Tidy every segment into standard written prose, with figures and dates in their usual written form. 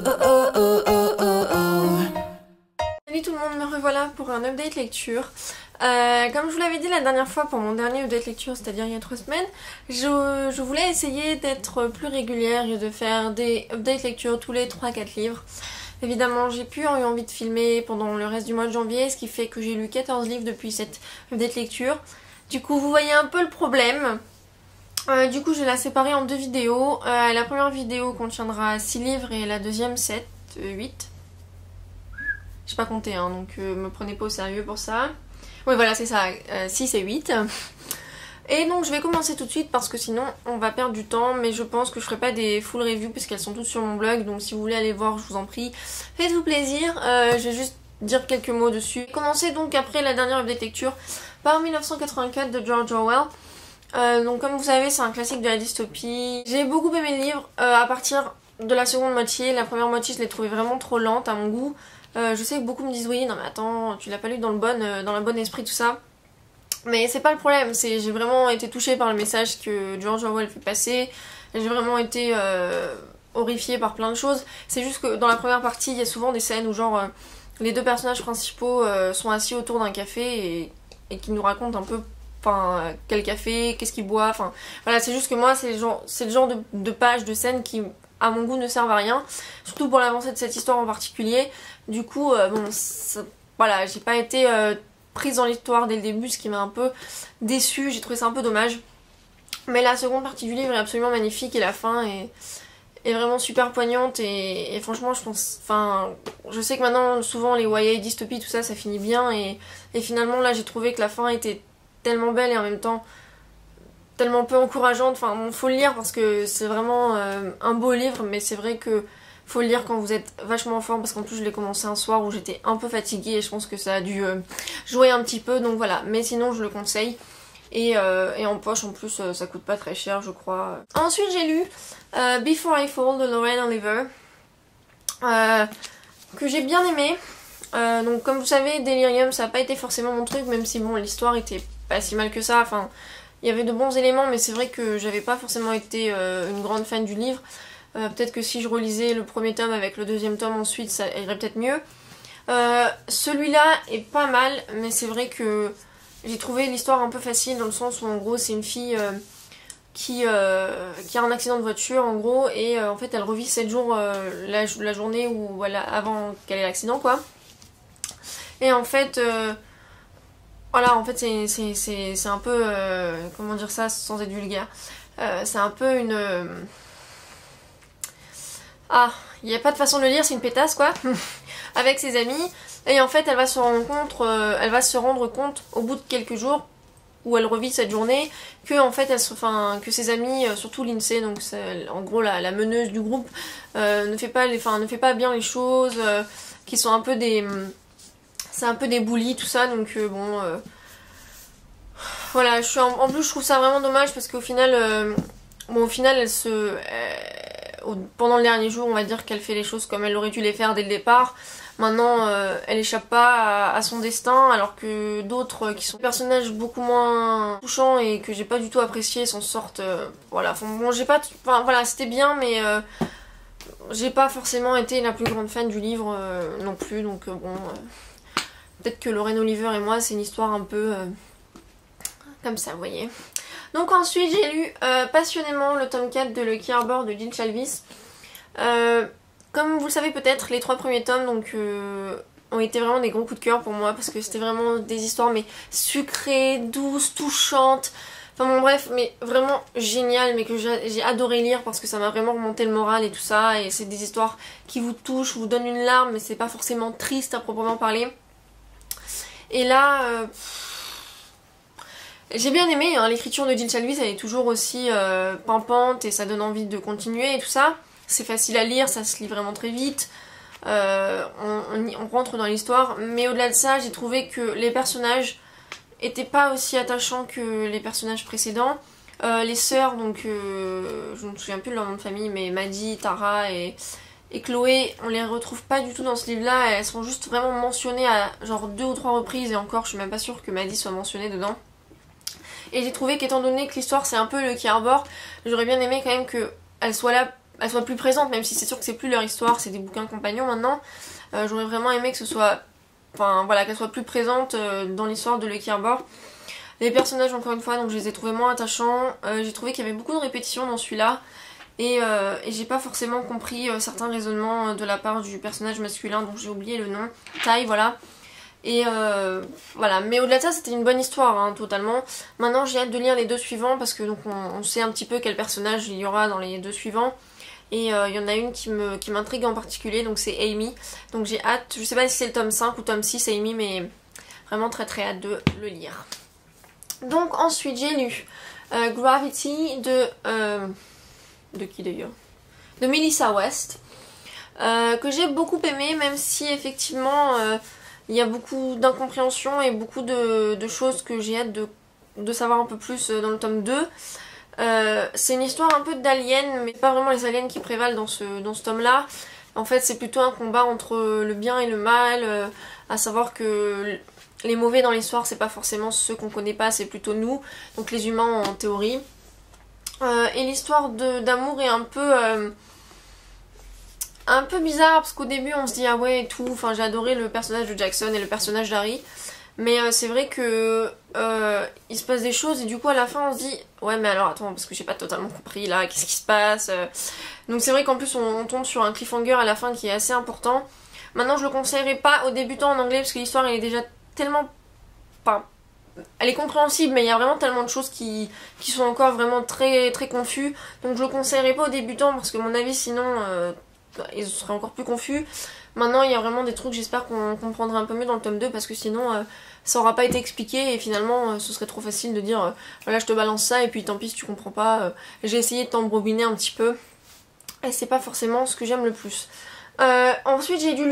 Salut tout le monde, me revoilà pour un update lecture. Comme je vous l'avais dit la dernière fois pour mon dernier update lecture, c'est-à-dire il y a 3 semaines, je voulais essayer d'être plus régulière et de faire des updates lecture tous les 3-4 livres. Évidemment, j'ai plus eu envie de filmer pendant le reste du mois de janvier, ce qui fait que j'ai lu 14 livres depuis cette update lecture. Du coup, vous voyez un peu le problème. Du coup, je vais la séparer en 2 vidéos. La première vidéo contiendra 6 livres et la deuxième 7, 8. J'ai pas compté, hein, donc me prenez pas au sérieux pour ça. Oui, voilà, c'est ça, 6 et 8. Et donc je vais commencer tout de suite parce que sinon on va perdre du temps, mais je pense que je ferai pas des full reviews puisqu'elles sont toutes sur mon blog, donc si vous voulez aller voir, je vous en prie, faites-vous plaisir. Je vais juste dire quelques mots dessus. Commencer donc après la dernière update lecture par 1984 de George Orwell. Donc comme vous savez, c'est un classique de la dystopie. J'ai beaucoup aimé le livre à partir de la seconde moitié. La première moitié, je l'ai trouvée vraiment trop lente à mon goût. Je sais que beaucoup me disent oui, non mais attends, tu l'as pas lu dans le bon esprit, tout ça. Mais c'est pas le problème, j'ai vraiment été touchée par le message que George Orwell fait passer. J'ai vraiment été horrifiée par plein de choses. C'est juste que dans la première partie, il y a souvent des scènes où genre les 2 personnages principaux sont assis autour d'un café et qui nous racontent un peu quel café, qu'est-ce qu'ils boivent, enfin voilà, c'est juste que moi c'est le genre de pages, de scènes qui à mon goût ne servent à rien, surtout pour l'avancée de cette histoire en particulier. Du coup bon voilà, j'ai pas été prise dans l'histoire dès le début, ce qui m'a un peu déçue, j'ai trouvé ça un peu dommage. Mais la seconde partie du livre est absolument magnifique et la fin est vraiment super poignante et franchement je pense, je sais que maintenant souvent les YA dystopie tout ça, ça finit bien et finalement là j'ai trouvé que la fin était tellement belle et en même temps tellement peu encourageante. Enfin bon, faut le lire parce que c'est vraiment un beau livre, mais c'est vrai que faut le lire quand vous êtes vachement en forme parce qu'en plus je l'ai commencé un soir où j'étais un peu fatiguée et je pense que ça a dû jouer un petit peu, donc voilà, mais sinon je le conseille. Et en poche en plus ça coûte pas très cher je crois. Ensuite j'ai lu Before I Fall de Lorraine Oliver que j'ai bien aimé. Donc comme vous savez, Delirium ça a pas été forcément mon truc, même si bon l'histoire était pas si mal que ça, enfin il y avait de bons éléments, mais c'est vrai que j'avais pas forcément été une grande fan du livre. Peut-être que si je relisais le premier tome avec le deuxième tome ensuite ça irait peut-être mieux. Celui-là est pas mal, mais c'est vrai que j'ai trouvé l'histoire un peu facile dans le sens où en gros c'est une fille qui a un accident de voiture en gros et en fait elle revit 7 jours la journée où avant qu'elle ait l'accident quoi. Et en fait voilà, en fait c'est un peu comment dire ça sans être vulgaire, c'est un peu une il n'y a pas de façon de le lire, c'est une pétasse quoi avec ses amis. Et en fait elle va se rendre compte au bout de quelques jours où elle revit cette journée que en fait que ses amis, surtout Lindsay, donc en gros la meneuse du groupe, ne fait pas bien les choses, qui sont un peu des bullies tout ça, donc bon voilà, en plus je trouve ça vraiment dommage parce qu'au final pendant le dernier jour on va dire qu'elle fait les choses comme elle aurait dû les faire dès le départ. Maintenant elle échappe pas à son destin, alors que d'autres qui sont des personnages beaucoup moins touchants et que j'ai pas du tout apprécié s'en sortent. Voilà, bon voilà, c'était bien, mais j'ai pas forcément été la plus grande fan du livre non plus, donc bon peut-être que Lorraine Oliver et moi c'est une histoire un peu comme ça, vous voyez. Donc ensuite j'ai lu passionnément le tome 4 de Lucky Harbor de Jill Shalvis. Comme vous le savez peut-être, les 3 premiers tomes donc, ont été vraiment des gros coups de cœur pour moi parce que c'était vraiment des histoires mais sucrées, douces, touchantes. Enfin bon bref, mais vraiment génial, mais que j'ai adoré lire parce que ça m'a vraiment remonté le moral et tout ça. Et c'est des histoires qui vous touchent, vous donnent une larme, mais c'est pas forcément triste à proprement parler. Et là... j'ai bien aimé, hein, l'écriture de Jill Shalvis elle est toujours aussi pimpante et ça donne envie de continuer et tout ça. C'est facile à lire, ça se lit vraiment très vite, on rentre dans l'histoire, mais au-delà de ça j'ai trouvé que les personnages étaient pas aussi attachants que les personnages précédents. Les sœurs, donc je ne me souviens plus de leur nom de famille, mais Maddie, Tara et Chloé, on les retrouve pas du tout dans ce livre là, elles sont juste vraiment mentionnées à genre 2 ou 3 reprises et encore je suis même pas sûre que Maddie soit mentionnée dedans. Et j'ai trouvé qu'étant donné que l'histoire c'est un peu Lucky Harbor, j'aurais bien aimé quand même qu'elle soit là soit plus présente, même si c'est sûr que c'est plus leur histoire, c'est des bouquins compagnons maintenant. J'aurais vraiment aimé que ce soit, enfin voilà, qu'elle soit plus présente dans l'histoire de Lucky Arbor. Les personnages, encore une fois, donc je les ai trouvés moins attachants. J'ai trouvé qu'il y avait beaucoup de répétitions dans celui-là. Et j'ai pas forcément compris certains raisonnements de la part du personnage masculin, donc j'ai oublié le nom. Tai, voilà. Et voilà, mais au-delà de ça, c'était une bonne histoire, hein, totalement. Maintenant, j'ai hâte de lire les 2 suivants, parce que donc on sait un petit peu quel personnage il y aura dans les 2 suivants. Et il y en a une qui m'intrigue en particulier, donc c'est Amy. Donc j'ai hâte, je sais pas si c'est le tome 5 ou tome 6 Amy, mais vraiment très très hâte de le lire. Donc ensuite j'ai lu Gravity de qui d'ailleurs, de Melissa West, que j'ai beaucoup aimé, même si effectivement il y a beaucoup d'incompréhension et beaucoup de choses que j'ai hâte de savoir un peu plus dans le tome 2. C'est une histoire un peu d'aliens, mais pas vraiment les aliens qui prévalent dans ce tome là. En fait c'est plutôt un combat entre le bien et le mal, à savoir que les mauvais dans l'histoire c'est pas forcément ceux qu'on connaît pas, c'est plutôt nous, donc les humains en théorie. Et l'histoire d'amour est un peu bizarre, parce qu'au début on se dit ah ouais et tout, enfin j'ai adoré le personnage de Jackson et le personnage d'Harry, mais c'est vrai que il se passe des choses et du coup à la fin on se dit ouais mais alors attends, parce que j'ai pas totalement compris là, qu'est-ce qui se passe. Donc c'est vrai qu'en plus on tombe sur un cliffhanger à la fin qui est assez important. Maintenant je le conseillerais pas aux débutants en anglais, parce que l'histoire elle est déjà tellement... Enfin, elle est compréhensible, mais il y a vraiment tellement de choses qui sont encore vraiment très très confus. Donc je le conseillerais pas aux débutants, parce que à mon avis sinon ils seraient encore plus confus. Maintenant il y a vraiment des trucs, j'espère qu'on comprendra un peu mieux dans le tome 2, parce que sinon ça aura pas été expliqué et finalement ce serait trop facile de dire voilà je te balance ça et puis tant pis si tu comprends pas. J'ai essayé de t'embrobiner un petit peu et c'est pas forcément ce que j'aime le plus. Ensuite j'ai dû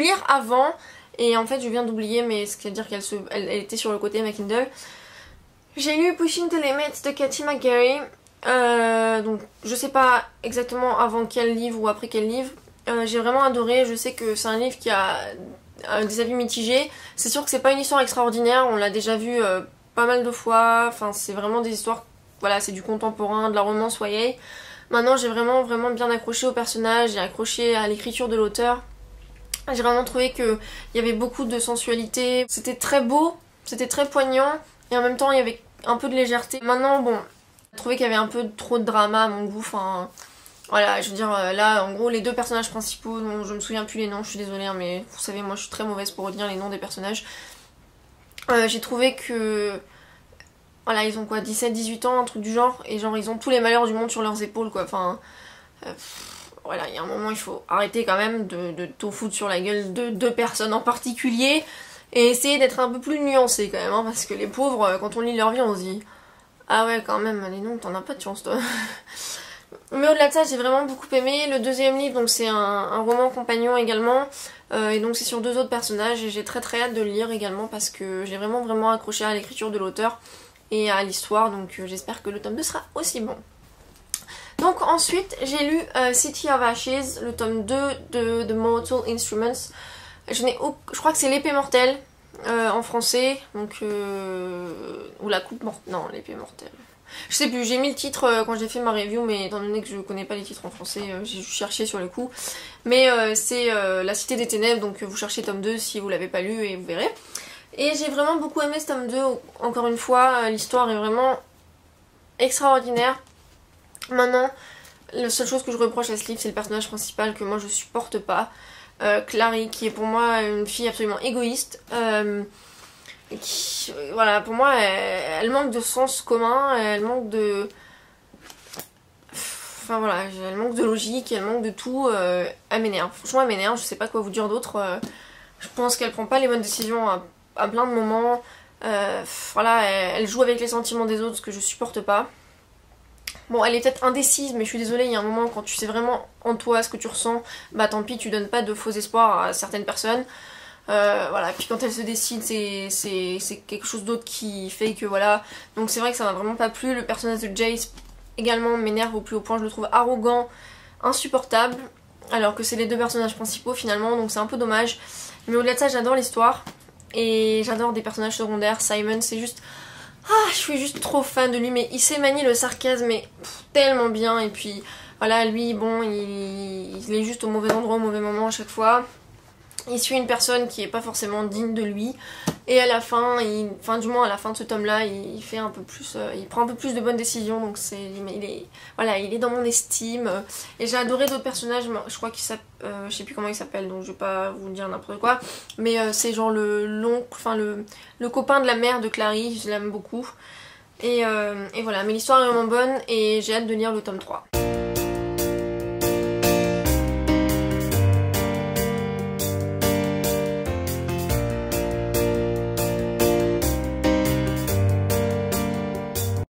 lire avant, et en fait je viens d'oublier, mais ce qui veut dire qu'elle était sur le côté ma Kindle. J'ai lu Pushing the Limits de Katie McGarry. Donc je sais pas exactement avant quel livre ou après quel livre. J'ai vraiment adoré, je sais que c'est un livre qui a des avis mitigés. C'est sûr que c'est pas une histoire extraordinaire, on l'a déjà vu pas mal de fois. Enfin c'est vraiment des histoires, voilà, c'est du contemporain, de la romance YA. Maintenant j'ai vraiment bien accroché au personnage, j'ai accroché à l'écriture de l'auteur. J'ai vraiment trouvé qu'il y avait beaucoup de sensualité, c'était très beau, c'était très poignant, et en même temps il y avait un peu de légèreté. Maintenant bon, j'ai trouvé qu'il y avait un peu trop de drama à mon goût, enfin voilà, je veux dire là en gros les 2 personnages principaux, dont je me souviens plus les noms, je suis désolée hein, mais vous savez moi je suis très mauvaise pour retenir les noms des personnages. J'ai trouvé que voilà, ils ont quoi, 17-18 ans, un truc du genre, et genre ils ont tous les malheurs du monde sur leurs épaules quoi, enfin voilà, il y a un moment il faut arrêter quand même de tout foutre sur la gueule de 2 personnes en particulier et essayer d'être un peu plus nuancé quand même, hein, parce que les pauvres, quand on lit leur vie on se dit ah ouais quand même, allez non, t'en as pas de chance toi. Mais au-delà de ça j'ai vraiment beaucoup aimé. Le 2e livre donc c'est un roman compagnon également, et donc c'est sur 2 autres personnages et j'ai très hâte de le lire également, parce que j'ai vraiment accroché à l'écriture de l'auteur et à l'histoire, donc j'espère que le tome 2 sera aussi bon. Donc ensuite j'ai lu City of Ashes, le tome 2 de The Mortal Instruments. Je crois que c'est l'épée mortelle en français, donc ou la coupe mortelle, non l'épée mortelle. Je sais plus, j'ai mis le titre quand j'ai fait ma review, mais étant donné que je connais pas les titres en français, j'ai cherché sur le coup. Mais c'est La Cité des Ténèbres, donc vous cherchez tome 2 si vous l'avez pas lu et vous verrez. Et j'ai vraiment beaucoup aimé ce tome 2, encore une fois, l'histoire est vraiment extraordinaire. Maintenant, la seule chose que je reproche à ce livre, c'est le personnage principal que moi je supporte pas. Clary, qui est pour moi une fille absolument égoïste. Voilà, pour moi, elle manque de sens commun, elle manque de... Enfin voilà, elle manque de logique, elle manque de tout. Elle m'énerve. Franchement, elle m'énerve, je sais pas quoi vous dire d'autre. Je pense qu'elle prend pas les bonnes décisions à plein de moments. Voilà, elle joue avec les sentiments des autres, ce que je supporte pas. Bon, elle est peut-être indécise, mais je suis désolée, il y a un moment quand tu sais vraiment en toi ce que tu ressens, bah tant pis, tu donnes pas de faux espoirs à certaines personnes. Voilà, puis quand elle se décide, c'est quelque chose d'autre qui fait que voilà. Donc c'est vrai que ça m'a vraiment pas plu. Le personnage de Jace également m'énerve au plus haut point, je le trouve arrogant, insupportable, alors que c'est les 2 personnages principaux finalement, donc c'est un peu dommage. Mais au-delà de ça, j'adore l'histoire et j'adore des personnages secondaires. Simon, c'est juste Ah, je suis juste trop fan de lui, mais il sait manier le sarcasme, mais tellement bien. Et puis voilà, lui, bon, il est juste au mauvais endroit, au mauvais moment à chaque fois. Il suit une personne qui est pas forcément digne de lui. Et à la fin, enfin du moins à la fin de ce tome-là, il fait un peu plus, il prend un peu plus de bonnes décisions. Donc voilà, il est dans mon estime. Et j'ai adoré d'autres personnages. Je crois qu'il s'appelle, je sais plus comment il s'appelle, donc je vais pas vous dire n'importe quoi. Mais c'est genre le copain de la mère de Clary. Je l'aime beaucoup. Et voilà, mais l'histoire est vraiment bonne et j'ai hâte de lire le tome 3.